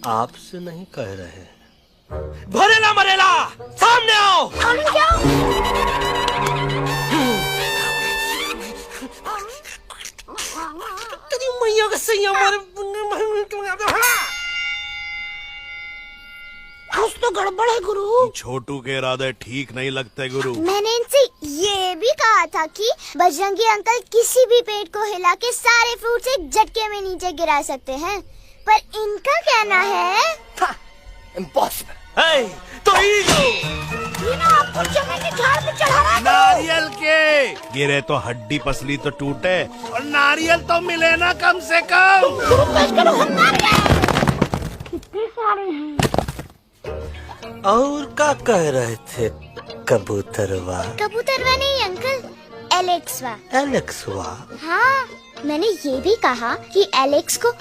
आपसे नहीं कह रहे। भरेला मरेला सामने आओ। तेरी मैया का सही हमारे कुछ तो गड़बड़ है गुरु। छोटू के इरादे ठीक नहीं लगते गुरु। मैंने इनसे ये भी कहा था कि बजरंगी अंकल किसी भी पेड़ को हिला के सारे फ्रूट्स एक झटके में नीचे गिरा सकते हैं, पर इनका कहना है इम्पॉसिबल। तो ये ना आपको चने के झाड़ पे चढ़ा रहा है। नारियल के गिरे तो हड्डी पसली तो टूटे, और नारियल तो मिले ना कम से कम। कितने सारे हैं। और क्या कह रहे थे कबूतरवा? कबूतरवा नहीं अंकल, एलेक्सवा। एलेक्सवा? हाँ, मैंने ये भी कहा कि एलेक्स को